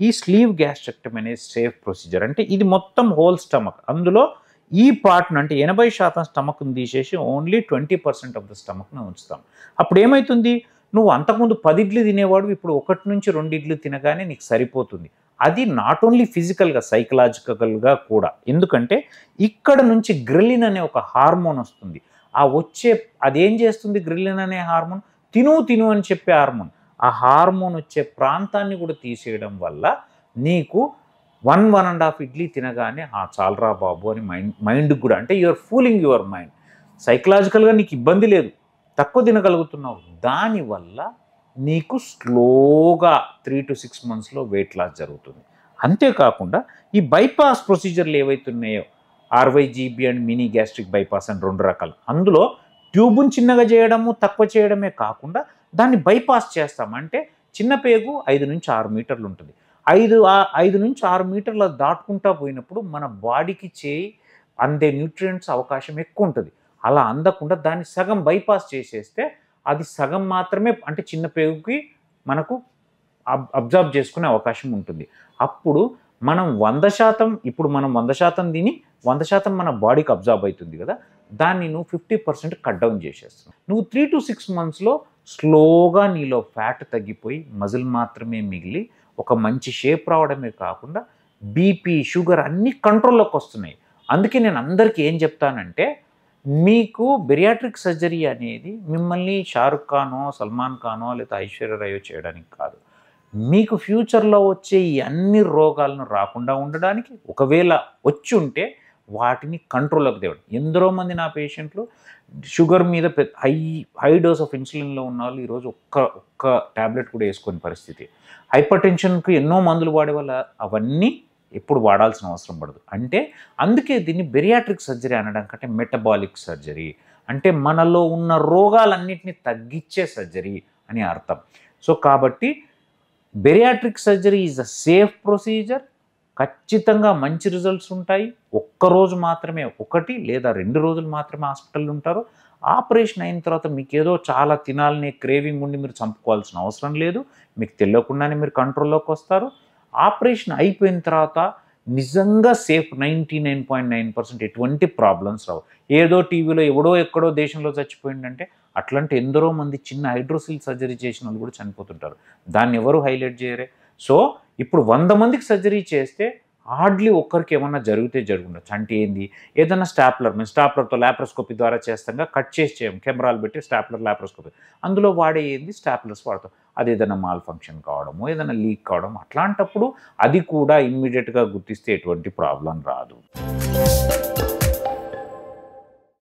ఈ slew gastrectomy అనేది safe procedure. అంటే ఇది మొత్తం హోల్ స్టమక్, అందులో ఈ పార్ట్ను అంటే 80% స్టమక్ని తీసేసి ఓన్లీ 20% ఆఫ్ ద స్టమక్ని ఉంచుతాం. అప్పుడు ఏమవుతుంది, నువ్వు అంతకుముందు 10 ఇడ్లీ తినేవాడు ఇప్పుడు 1 నుంచి 2 ఇడ్లీ తినగానే నీకు సరిపోతుంది. అది నాట్ ఓన్లీ ఫిజికల్గా, సైకలాజికల్గా కూడా. ఎందుకంటే ఇక్కడ నుంచి గ్రెలిన్ అనే ఒక హార్మోన్ వస్తుంది. అదేం చేస్తుంది, గ్రెలిన్ అనే హార్మోన్ తిను అని చెప్పే హార్మోన్. ఆ హార్మోన్ వచ్చే ప్రాంతాన్ని కూడా తీసేయడం వల్ల నీకు 1.5 ఇడ్లీ తినగానే చాలరా బాబు అని మైండ్కి కూడా, అంటే యూఆర్ ఫూలింగ్ యువర్ మైండ్. సైకలాజికల్గా నీకు ఇబ్బంది లేదు, తక్కువ తినగలుగుతున్నావు. దానివల్ల నీకు స్లోగా 3 to 6 monthsలో వెయిట్ లాస్ జరుగుతుంది. అంతేకాకుండా ఈ బైపాస్ ప్రొసీజర్లు ఏవైతున్నాయో ఆర్వైజీబీ అండ్ మినీ గ్యాస్ట్రిక్ బైపాస్ అని 2 రకాలు. అందులో ట్యూబుని చిన్నగా చేయడము, తక్కువ చేయడమే కాకుండా దాన్ని బైపాస్ చేస్తాం. అంటే చిన్న పేగు 5 నుంచి 6 మీటర్లు ఉంటుంది. 5 నుంచి 6 మీటర్లు దాటుకుంటా పోయినప్పుడు మన బాడీకి అందే న్యూట్రియంట్స్ అవకాశం ఎక్కువ ఉంటుంది. అలా అందకుండా దాన్ని సగం బైపాస్ చేసేస్తే అది సగం మాత్రమే, అంటే చిన్న పేగుకి మనకు అబ్జర్వ్ చేసుకునే అవకాశం ఉంటుంది. అప్పుడు మనం 100%, ఇప్పుడు మనం 100% తిని 100% మన బాడీకి అబ్జర్వ్ అవుతుంది కదా, దాన్ని నువ్వు 50% కట్ డౌన్ చేసేస్తున్నావు. నువ్వు 3 to 6 monthsలో స్లోగా నీలో ఫ్యాట్ తగ్గిపోయి మజిల్ మాత్రమే మిగిలి ఒక మంచి షేప్ రావడమే కాకుండా బీపీ, షుగర్ అన్నీ కంట్రోల్లోకి వస్తున్నాయి. అందుకే నేను అందరికీ ఏం చెప్తానంటే, మీకు బెరియాట్రిక్ సర్జరీ అనేది మిమ్మల్ని షారుఖ్ ఖానో, సల్మాన్ ఖానో లేదా ఐశ్వర్య రాయో చేయడానికి కాదు. మీకు ఫ్యూచర్లో వచ్చే ఈ అన్ని రోగాలను రాకుండా ఉండడానికి, ఒకవేళ వచ్చి ఉంటే వాటిని కంట్రోల్లోకి తేవడం. ఎందరో మంది నా పేషెంట్లు షుగర్ మీద హై డోస్ ఆఫ్ ఇన్సులిన్లో ఉన్న వాళ్ళు ఈరోజు ఒక్క ట్యాబ్లెట్ కూడా వేసుకునే పరిస్థితి. హైపర్ టెన్షన్కి ఎన్నో మందులు వాడే వల్ల అవన్నీ ఎప్పుడు వాడాల్సిన అవసరం పడదు. అంటే అందుకే దీన్ని బెరియాట్రిక్ సర్జరీ అనడం కంటే మెటబాలిక్ సర్జరీ, అంటే మనలో ఉన్న రోగాలన్నింటినీ తగ్గించే సర్జరీ అని అర్థం. సో కాబట్టి bariatric surgery is a safe procedure. ఖచ్చితంగా మంచి రిజల్ట్స్ ఉంటాయి. ఒక్కరోజు మాత్రమే, 1 లేదా 2 రోజులు మాత్రమే హాస్పిటల్లో ఉంటారు. ఆపరేషన్ అయిన తర్వాత మీకు ఏదో చాలా తినాలనే క్రేవింగ్ ఉండి మీరు చంపుకోవాల్సిన అవసరం లేదు. మీకు తెలియకుండానే మీరు కంట్రోల్లోకి వస్తారు. ఆపరేషన్ అయిపోయిన తర్వాత నిజంగా సేఫ్, 99.9% ఎటువంటి ప్రాబ్లమ్స్ రావు. ఏదో టీవీలో ఎవడో ఎక్కడో దేశంలో చచ్చిపోయిందంటే అట్లాంటి ఎందరో మంది చిన్న హైడ్రోసిల్ సర్జరీ చేసిన వాళ్ళు కూడా చనిపోతుంటారు. దాన్ని ఎవరు హైలైట్ చేయరే. సో ఇప్పుడు 100 మందికి సర్జరీ చేస్తే హార్డ్లీ ఒక్కరికి ఏమన్నా జరిగితే జరుగుండొచ్చు. అంటే ఏంది, ఏదైనా మేము స్టాప్లర్తో లాప్రోస్కోపీ ద్వారా చేస్తాంగా, కట్ చేసి చేయం, కెమెరాలు పెట్టి స్టాప్లర్ లాప్రోస్కోపీ, అందులో వాడే ఏంది స్టాప్లర్స్ వాడతాం. అది ఏదైనా మాల్ ఫంక్షన్ కావడము, ఏదైనా లీక్ కావడం, అట్లాంటప్పుడు అది కూడా ఇమ్మీడియట్గా గుర్తిస్తే ఎటువంటి ప్రాబ్లం రాదు.